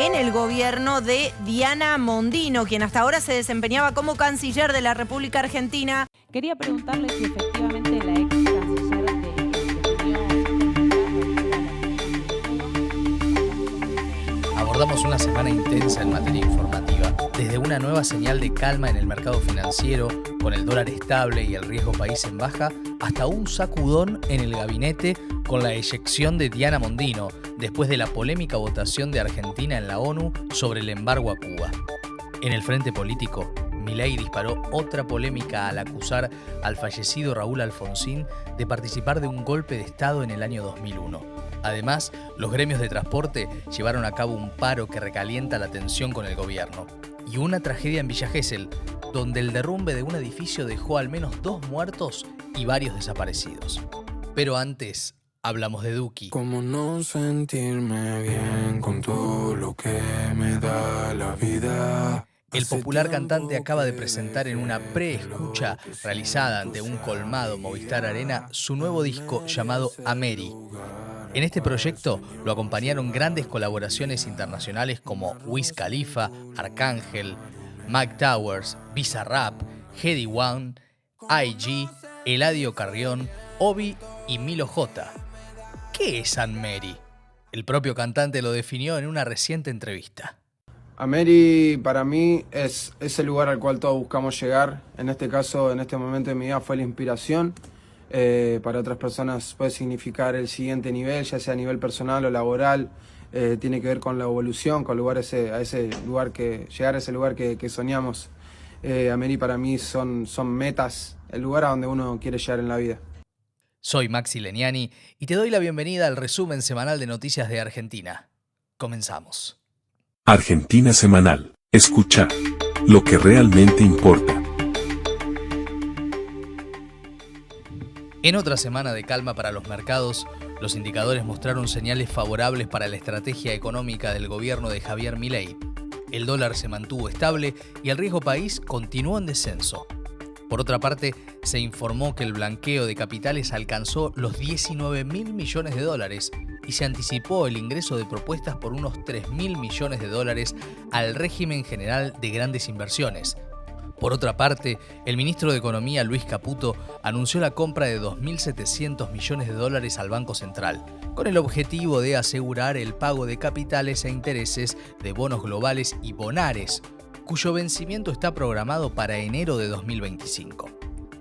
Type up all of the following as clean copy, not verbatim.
en el gobierno de Diana Mondino, quien hasta ahora se desempeñaba como canciller de la República Argentina. Quería preguntarle si efectivamente la ex canciller Abordamos una semana intensa en materia informativa, desde una nueva señal de calma en el mercado financiero, con el dólar estable y el riesgo país en baja, hasta un sacudón en el gabinete con la eyección de Diana Mondino, después de la polémica votación de Argentina en la ONU sobre el embargo a Cuba. En el frente político, Milei disparó otra polémica al acusar al fallecido Raúl Alfonsín de participar de un golpe de Estado en el año 2001. Además, los gremios de transporte llevaron a cabo un paro que recalienta la tensión con el gobierno. Y una tragedia en Villa Gesell, donde el derrumbe de un edificio dejó al menos 2 muertos y varios desaparecidos. Pero antes, hablamos de Duki. ¿Cómo no sentirme bien con todo lo que me da la vida? El popular cantante acaba de presentar en una preescucha realizada ante un colmado Movistar Arena su nuevo disco llamado Ameri. En este proyecto lo acompañaron grandes colaboraciones internacionales como Wiz Khalifa, Arcángel, Mike Towers, Bizarrap, Heady One, IG, Eladio Carrión, Obi y Milo J. ¿Qué es Ameri? El propio cantante lo definió en una reciente entrevista. Ameri para mí es ese lugar al cual todos buscamos llegar. En este caso, en este momento de mi vida fue la inspiración. Para otras personas puede significar el siguiente nivel, ya sea a nivel personal o laboral. Tiene que ver con la evolución, con llegar a ese lugar que soñamos. Ameri para mí son metas, el lugar a donde uno quiere llegar en la vida. Soy Maxi Leniani y te doy la bienvenida al resumen semanal de noticias de Argentina. Comenzamos. Argentina Semanal. Escucha lo que realmente importa. En otra semana de calma para los mercados, los indicadores mostraron señales favorables para la estrategia económica del gobierno de Javier Milei. El dólar se mantuvo estable y el riesgo país continuó en descenso. Por otra parte, se informó que el blanqueo de capitales alcanzó los 19.000 millones de dólares y se anticipó el ingreso de propuestas por unos 3.000 millones de dólares al régimen general de grandes inversiones. Por otra parte, el ministro de Economía, Luis Caputo, anunció la compra de 2.700 millones de dólares al Banco Central, con el objetivo de asegurar el pago de capitales e intereses de bonos globales y bonares, cuyo vencimiento está programado para enero de 2025.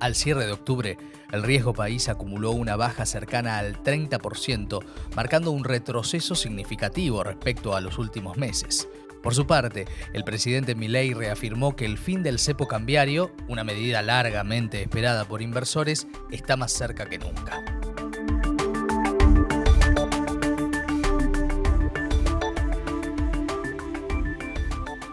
Al cierre de octubre, el riesgo país acumuló una baja cercana al 30%, marcando un retroceso significativo respecto a los últimos meses. Por su parte, el presidente Milei reafirmó que el fin del cepo cambiario, una medida largamente esperada por inversores, está más cerca que nunca.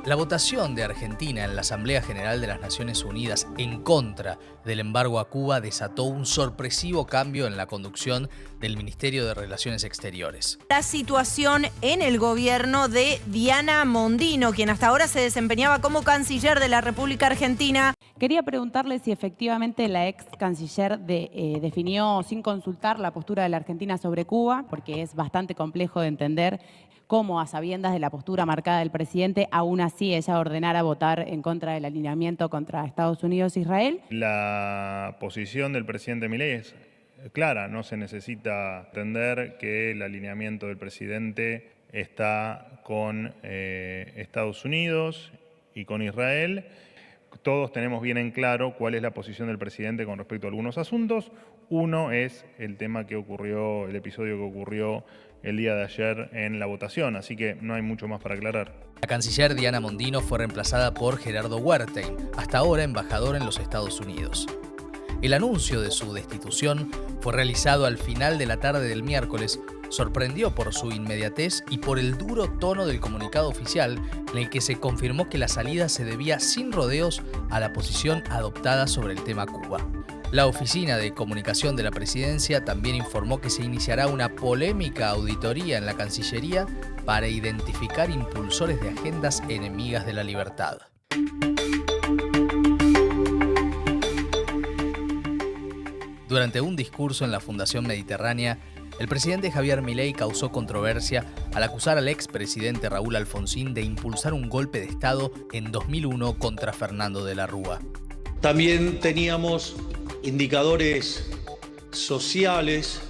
La votación de Argentina en la Asamblea General de las Naciones Unidas en contra del embargo a Cuba desató un sorpresivo cambio en la conducción del Ministerio de Relaciones Exteriores. La situación en el gobierno de Diana Mondino, quien hasta ahora se desempeñaba como canciller de la República Argentina. Quería preguntarle si efectivamente la ex canciller definió sin consultar la postura de la Argentina sobre Cuba, porque es bastante complejo de entender cómo, a sabiendas de la postura marcada del presidente, aún así ella ordenara votar en contra del alineamiento contra Estados Unidos e Israel. La posición del presidente Milei es clara, no se necesita entender que el alineamiento del presidente está con Estados Unidos y con Israel. Todos tenemos bien en claro cuál es la posición del presidente con respecto a algunos asuntos. Uno es el tema que ocurrió, el episodio que ocurrió el día de ayer en la votación, así que no hay mucho más para aclarar. La canciller Diana Mondino fue reemplazada por Gerardo Wertheim, hasta ahora embajador en los Estados Unidos. El anuncio de su destitución fue realizado al final de la tarde del miércoles, sorprendió por su inmediatez y por el duro tono del comunicado oficial en el que se confirmó que la salida se debía sin rodeos a la posición adoptada sobre el tema Cuba. La Oficina de Comunicación de la Presidencia también informó que se iniciará una polémica auditoría en la Cancillería para identificar impulsores de agendas enemigas de la libertad. Durante un discurso en la Fundación Mediterránea, El presidente Javier Milei causó controversia al acusar al expresidente Raúl Alfonsín de impulsar un golpe de Estado en 2001 contra Fernando de la Rúa. También teníamos indicadores sociales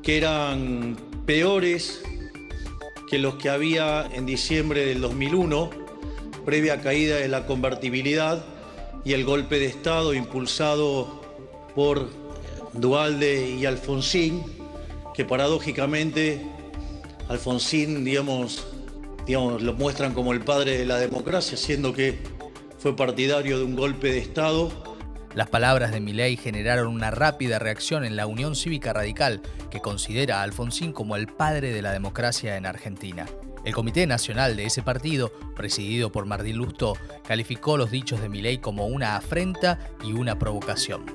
que eran peores que los que había en diciembre del 2001, previa caída de la convertibilidad y el golpe de Estado impulsado por Duhalde y Alfonsín, que paradójicamente Alfonsín, digamos, lo muestran como el padre de la democracia, siendo que fue partidario de un golpe de Estado. Las palabras de Milei generaron una rápida reacción en la Unión Cívica Radical, que considera a Alfonsín como el padre de la democracia en Argentina. El Comité Nacional de ese partido, presidido por Martín Lustó, calificó los dichos de Milei como una afrenta y una provocación.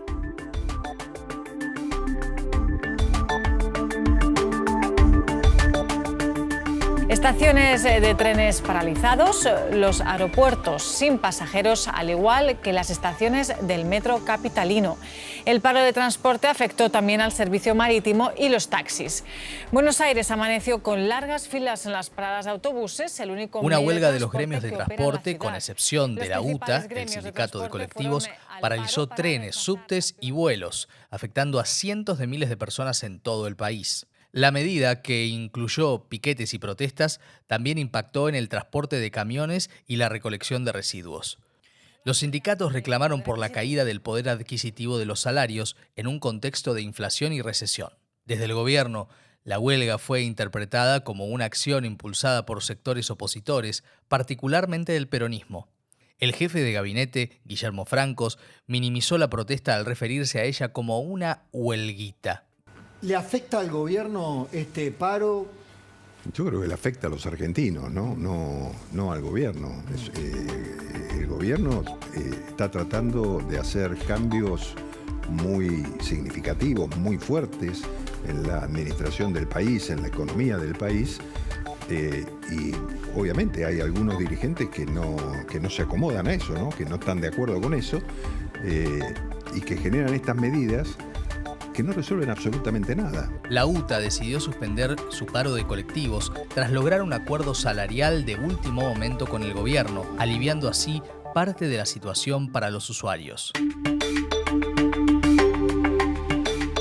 Estaciones de trenes paralizados, los aeropuertos sin pasajeros, al igual que las estaciones del metro capitalino. El paro de transporte afectó también al servicio marítimo y los taxis. Buenos Aires amaneció con largas filas en las paradas de autobuses, el único Una medio huelga de los transporte gremios de que opera en la transporte, ciudad. con excepción de Los la UTA, principales el gremios de sindicato de transporte colectivos, fueron al paralizó paro para trenes, descansar. subtes y vuelos, afectando a cientos de miles de personas en todo el país. La medida, que incluyó piquetes y protestas, también impactó en el transporte de camiones y la recolección de residuos. Los sindicatos reclamaron por la caída del poder adquisitivo de los salarios en un contexto de inflación y recesión. Desde el gobierno, la huelga fue interpretada como una acción impulsada por sectores opositores, particularmente del peronismo. El jefe de gabinete, Guillermo Francos, minimizó la protesta al referirse a ella como una huelguita. ¿Le afecta al gobierno este paro? Yo creo que le afecta a los argentinos, no al gobierno. El gobierno está tratando de hacer cambios muy significativos, muy fuertes en la administración del país, en la economía del país. Y obviamente hay algunos dirigentes que no se acomodan a eso, ¿no? Que no están de acuerdo con eso y que generan estas medidas que no resuelven absolutamente nada. La UTA decidió suspender su paro de colectivos tras lograr un acuerdo salarial de último momento con el gobierno, aliviando así parte de la situación para los usuarios.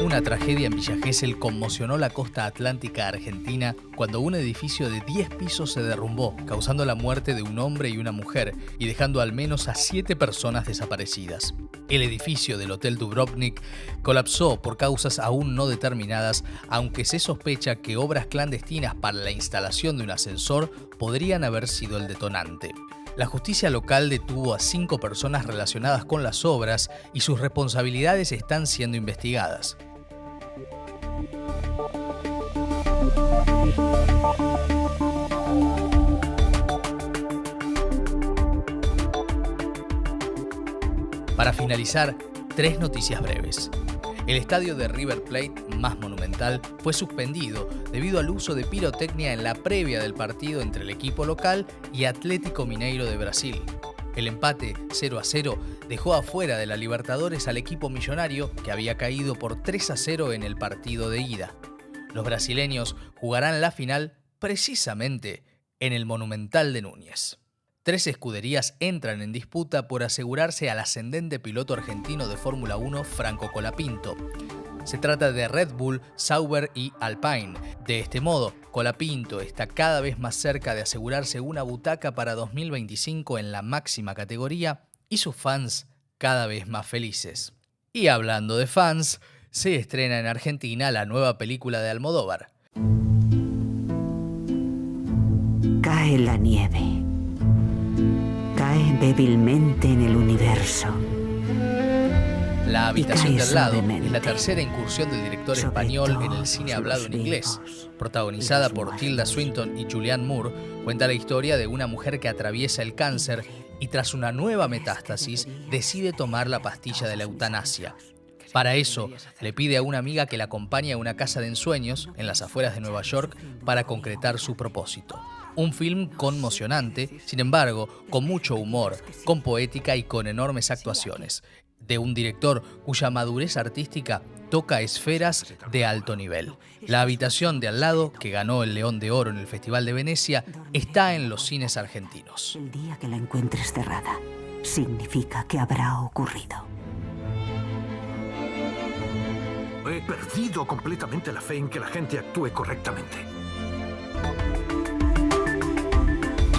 Una tragedia en Villa Gesell conmocionó la costa atlántica argentina cuando un edificio de 10 pisos se derrumbó, causando la muerte de un hombre y una mujer y dejando al menos a 7 personas desaparecidas. El edificio del Hotel Dubrovnik colapsó por causas aún no determinadas, aunque se sospecha que obras clandestinas para la instalación de un ascensor podrían haber sido el detonante. La justicia local detuvo a 5 personas relacionadas con las obras y sus responsabilidades están siendo investigadas. Para finalizar, 3 noticias breves. El estadio de River Plate, más monumental, fue suspendido debido al uso de pirotecnia en la previa del partido entre el equipo local y Atlético Mineiro de Brasil. El empate 0-0 dejó afuera de la Libertadores al equipo millonario, que había caído por 3-0 en el partido de ida. Los brasileños jugarán la final precisamente en el Monumental de Núñez. 3 escuderías entran en disputa por asegurarse al ascendente piloto argentino de Fórmula 1 Franco Colapinto. Se trata de Red Bull, Sauber y Alpine. De este modo, Colapinto está cada vez más cerca de asegurarse una butaca para 2025 en la máxima categoría y sus fans cada vez más felices. Y hablando de fans, se estrena en Argentina la nueva película de Almodóvar. Cae la nieve. Cae débilmente en el universo. La habitación del lado suavemente. es la tercera incursión del director español en el cine hablado en inglés. Protagonizada por Tilda Swinton y Julianne Moore, cuenta la historia de una mujer que atraviesa el cáncer y tras una nueva metástasis decide tomar la pastilla de la eutanasia. Para eso, le pide a una amiga que la acompañe a una casa de ensueños en las afueras de Nueva York para concretar su propósito. Un film conmocionante, sin embargo, con mucho humor, con poética y con enormes actuaciones. de un director cuya madurez artística toca esferas de alto nivel. La habitación de al lado, que ganó el León de Oro en el Festival de Venecia, está en los cines argentinos. El día que la encuentres cerrada, significa que habrá ocurrido. He perdido completamente la fe en que la gente actúe correctamente.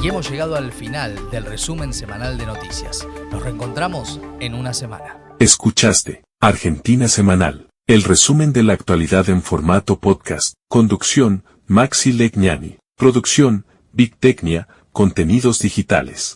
Y hemos llegado al final del resumen semanal de noticias. Nos reencontramos en una semana. Escuchaste Argentina Semanal, el resumen de la actualidad en formato podcast. Conducción, Maxi Legnani. Producción, Big Tecnia, Contenidos Digitales.